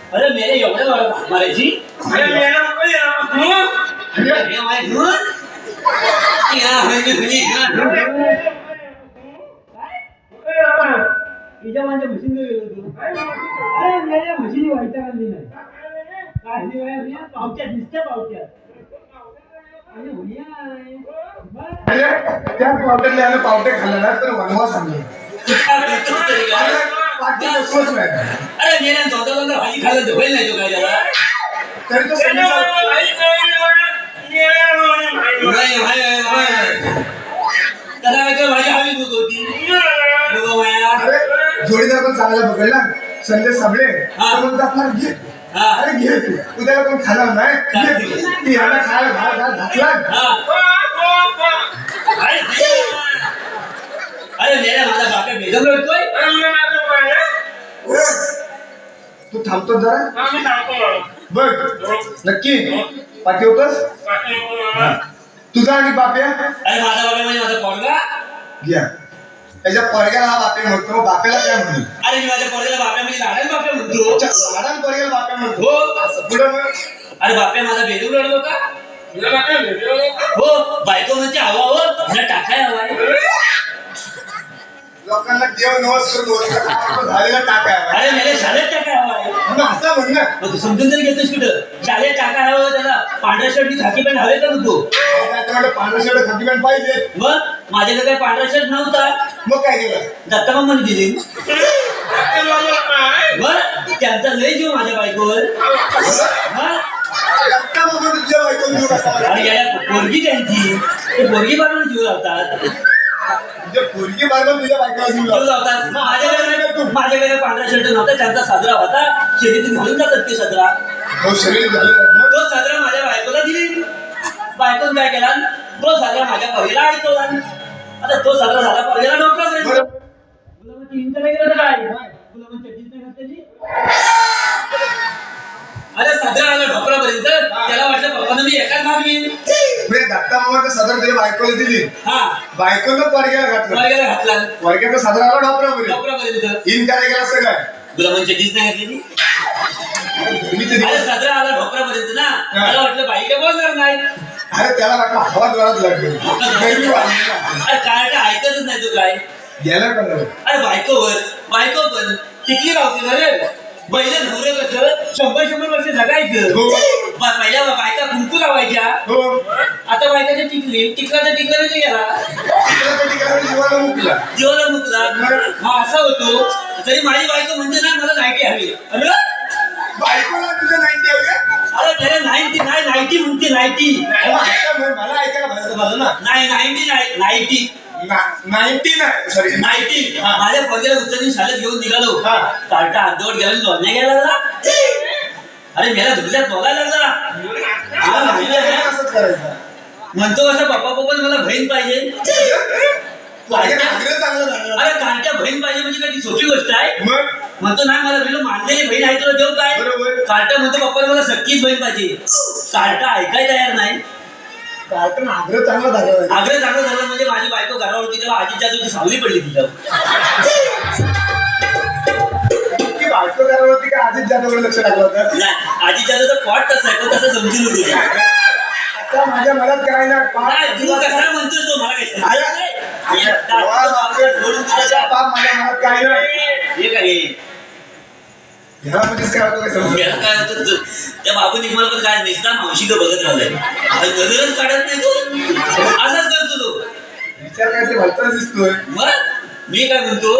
अरे मेरे एवढे मारे जी अरे मेरा तिच्या माझ्या मशीन गेलो तू अरे मेऱ्या मशीन व्हायच्या काढली नाही काय पावत्यात नुसत्या पावत्यात त्या पावट्यातल्या पावटे खाल्ला ना तर वनवास आणले अरे मेऱ्या दोन भाजी खाल्लं तर होईल नाही तो काय त्याला तरी तो त्याला काय भाजी हवी होती जोडीदार पण चांगला पकडला संदेश साबळे आपला घे अरे घे उद्याला पण खाणार नाही ह्याला खायला घातला अरे मेऱ्या माझा बापा बेदम लढतोय तू थांबतो जरा बघ नक्की पाठी होतस तुझा आणि बाप्या अरे माझा बापा म्हणजे माझा पोरगा घ्या त्याच्या पोरग्याला हा बाप्या म्हणतो बाप्याला काय म्हणतो अरे मी माझ्या पोरग्याला बाप्या म्हणजे लाडान बाप्या म्हणतो लहान पोरग्याला बाप्या म्हणतो हो पुढे मग अरे बाप्या माझा बेदम लढलो का हो बायको म्हणजे हवा हो मला टाकाय हवा लोकांना देव नवस करून झालेला टाका अरे मेरे शाळेत टाकाय हवा असं म्हणणं मग तू समजून तरी घेतोस कुठं शाळेत टाकाय हवं त्याला पांढऱ्या शर्ट खाकी पॅन्ट हवे का तू पांढरा शर्ट खाकी पॅन्ट पाहिजे मग माझ्याकडे काही पांढरा शर्ट नव्हता मग काय केलं दत्ता मामाने दिली मग त्यांचा लय जीव माझ्या बायकोवर पोरगी त्यांची ते पोरगी बाजूला जीव लावतात पोरगी बाजूला तुझ्या बायकोला जीव लावतात माझ्याकडे पांढरा शर्ट नव्हता त्यांचा साजरा होता शर्यतीत घालून जातात ते सदरा तो सदरा माझ्या बायकोला दिली बायकोन काय केला तो सदरा माझ्या पोरीला अडकवला आता तो सदरा झाला पोरीला नोकराच रे तुला गेलं काय तुला चड्डीच नाही घातली अरे साजरा आला ढोकरापर्यंत त्याला वाटलं पप्पांना मी एकाच मागवीन. म्हणजे दत्ता मामाचा सदर तुझ्या बायकोला दिली. हा बायकोनं पोरग्याला घातलं. वर्गाला घातला पोरग्याचा सदर आला ढोपरापर्यंत. ढोकरापर्यंत इन करायला गेला असं काय गुलामांची चड्डीच नाही घातलेली. मी ते अरे दिवस- साजरा आला ढोकरापर्यंत ना त्याला वाटलं बाई काय बोलणार नाही. अरे त्याला वाटलं हवा जोरात लागली. गरमी वाढली ना. अरे काय काय ऐकतच नाही तू काय. गेला का नाही? अरे बायको पण किती राहते ना रे. पहिले नवरे कसं 100 वर्ष जगायचं. हो. पहिल्या बायका कुंकू लावायच्या. हो. आता बायकाच्या टिकल्याने गेला तिकडे जीवाला मुकला. जीवाला मुकला. हा असा होतो. तरी माझी बायको म्हणते ना मला नाईटी हवी. अरे बायकोला तुझं 90 हवे? अरे त्याला 90 नाही 90 म्हणते 90. मला ऐकायला पाहिजे ना. नाही 90 नाही 90. 90 नाही सॉरी 90. माझ्या पगाला उचलून शाळेत घेऊन निघालो. हा. कार्टा अर्धवट गेला जोडण्या घ्यायला लागला. अरे मेला धुल्यात बघायला लागला. हा, म्हणलं, असंच करायचं. म्हणतो असं पप्पा मला बहीण पाहिजे. आग्रह चांगला झाला. अरे कार्ट्या बहीण पाहिजे म्हणजे काय ती सोपी गोष्ट आहे. मग म्हणतो नाही मला बिलो मानलेली बहीण आहे तुला देऊ काय. बरोबर. कार्टा म्हणतो पप्पा मला सक्कीच बहीण पाहिजे. कार्टा ऐकाय तयार नाही. कार्टन आग्रह चांगला झाला. आग्रह चांगला झाला म्हणजे माझी बायको घरावरती तेव्हा आजीच्या तुझी सावली पडली तिच्यावर. की बायको करावरती का आधीच जादूकडे लक्ष टाकलं होतं. नाही आजीच्या तर पॉट तसा आहे तो तसं समजून नको. आता माझ्या मनात काय ना तू कसा म्हणतोस तो मला काय पाप माझ्या मनात काय नाही. हे काय घरामध्येच काय होतं काय समजलं. याला काय होतं त्या बाबू निघमाला पण काय निसता मावशी बघत राहिलाय. नजरच काढत नाही तो. असाच करतो तो. विचार काय ते भलताच दिसतोय. मग मी काय म्हणतो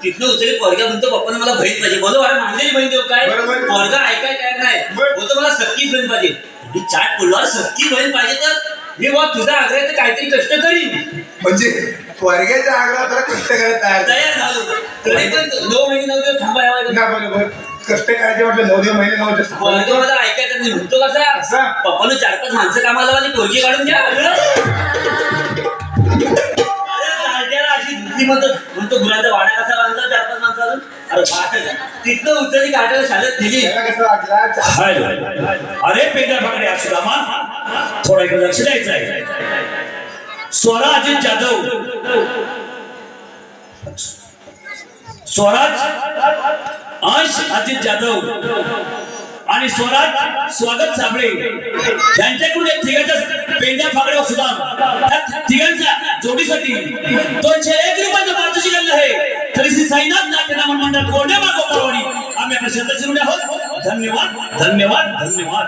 तिथनं उचलली पोरगा म्हणतो पप्पांना मला बहीण पाहिजे. बोलो अरे मानलेली बहीण देऊ काय. बरोबर. पोरगा ऐकाय तयार नाही. बोलतो मला सक्कीच बहीण पाहिजे. मी चाट पडलो सक्की बहीण पाहिजे तर मी बघ तुझा आग्रह तर काहीतरी कष्ट करीन. म्हणजे पोरग्याच्या आग्रहात कष्ट करायला तयार झालो तरी पण 9 महिने 9 दिवस थांबायला ना. बरोबर. कष्ट करायचे म्हटलं 9 महिने 9 दिवस. पोरगा मला ऐकायचं नाही म्हणतो कसा पप्पानं 4-5 माणसं कामाला आणि पोरगी काढून द्या. अशी धुतली म्हणतो गुराचा वाडा कसा बांधला 4-5 माणसं अजून. अरे तिथनं उचलली काढायला शाळेत दिली. त्याला कसं वाटलं. अरे पेंढा पकडे अक्षरामा थोडा इकडे लक्ष द्यायचं आहे. स्वराज जाधव स्वराज अंश अजित जाधव आणि स्वराज स्वागत साबळे यांच्याकडून एक तिघांचा पेंढा फाकड्या सुद्धा तिघांच्या जोडीसाठी 201 रुपयाचं पारितोषिक आणलं आहे. तरी श्री साईनाथ नाट्यनामन मंडळ कोंडेबा गोपाळवाडी आम्ही आपल्या शेतात शिरूड आहोत. धन्यवाद धन्यवाद धन्यवाद.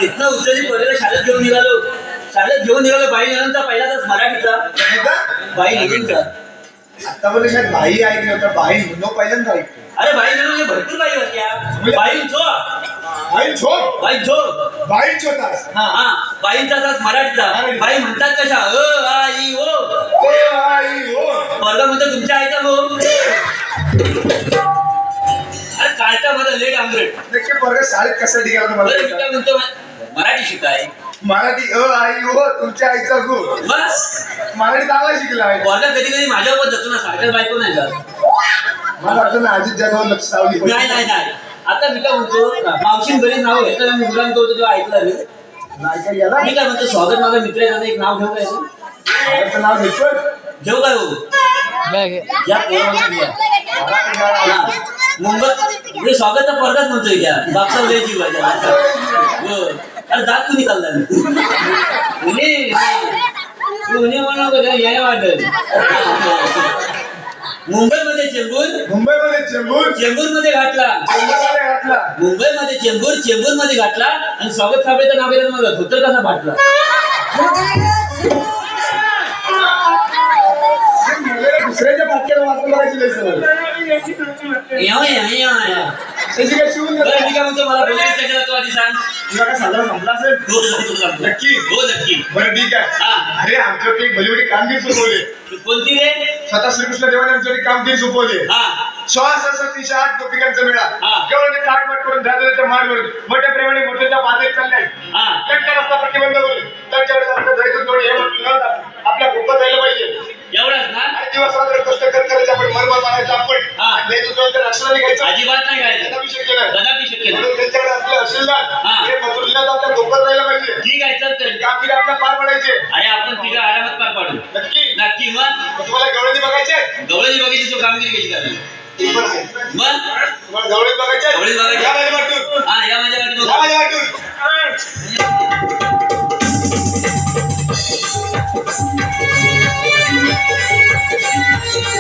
तिथनं उचलली पोरीला शाळेत घेऊन निघालो. बाई निघाला पहिला तास मराठीचा. बाई निघेन का आता बोलले शायद बाई ऐकली होतं. बाई म्हणून पहिल्यांदा ऐकली. अरे बाई निघून म्हणजे भरपूर बाई होत्या. बाई छोटास. हा बाईंचा तास मराठीचा. बाई म्हणतात कशा आई ओ वर्ग म्हणतो तुमच्या आईचा हो. अरे काळचा माझा लेट आंग्रेड. नक्की पोरगा शाळेत कसं निघाला बरं मला मी काय म्हणतो मराठी शिकाय. मराठी आई हो तुमच्या आईचा गो. मराठी चांगला शिकला आहे. वर्ग कधी माझ्यावर जातो ना सारख्या बायको नाही जात. मला वाटतं ना आजीत जगावर लक्ष लावली. नाही आता मी काय म्हणतो मावशी बरीच नाव घेतलं मी मुलांना तेव्हा ऐकलं मी. मी काय म्हणतो स्वागत माझा मित्र आहे त्याचं एक नाव घेऊ काय. नाव घेतो घेऊ काय हो या मुंबईत म्हणजे स्वागतचा पर्दाच म्हणतोय त्या बापसा लय जीव आहे त्याला. अरे दात कुणी चालला यायला वाटत. मुंबईमध्ये चेंबूरमध्ये घातला. मुंबईमध्ये चेंबूरमध्ये घातला आणि स्वागत साबळेचं नाव घेतलं मला धोतर कसा फाटला. दुसऱ्याच्या पाठ्याला वाचून करायची लय सवय. तशी काय शिवून देतो. बरं, मी काय म्हणतो मला बोलायचं कशाला तू आधी सांग. तुला काय साजरा संपला असेल. हो सांगतो. नक्की हो नक्की. बरं ठीक आहे. हा अरे आमच्याकडे एक भलीवडी कामगिरी सोपवले. कोणती रे. स्वतः श्रीकृष्ण देवाने आमच्याकडे कामगिरी सोपवले. हा 16,308 गोपिकांचा मेळा. हा. केवळ ते ताटमाट करून दादरच्या मारवर मोठ्या प्रेमाने मोठ्याच्या बाजारात चालले. हा त्यांच्या रस्ता प्रतिबंध करून त्यांच्याकडे जास्त जायचं थोडे हे म्हणून आपल्या गोपात जायला पाहिजे. एवढंच ना. दिवस रात्र कष्ट करायचे आपण मरमर मारायचं आपण हा. नाही दुसऱ्याला तर रक्षण घ्यायचं अजिबात नाही घालायचं कदापि शक्य नाही. कदापि शक्य नाही म्हणून त्यांच्याकडे असले असेल ना हा. हे मजुरीला तर आपल्या डोक्यात राहिलं पाहिजे ठीक आहे चल तर कामगिरी आपल्या पार पडायचे अरे आपण तिघं आरामात पार पाडू नक्की नक्की मग मग तुम्हाला गवळणी बघायचे गवळणी बघितली तो कामगिरी कशी करणार ते पण आहे मग तुम्हाला गवळणी बघायचे गवळणी बघायचे. या बाजूला वाटून. हा या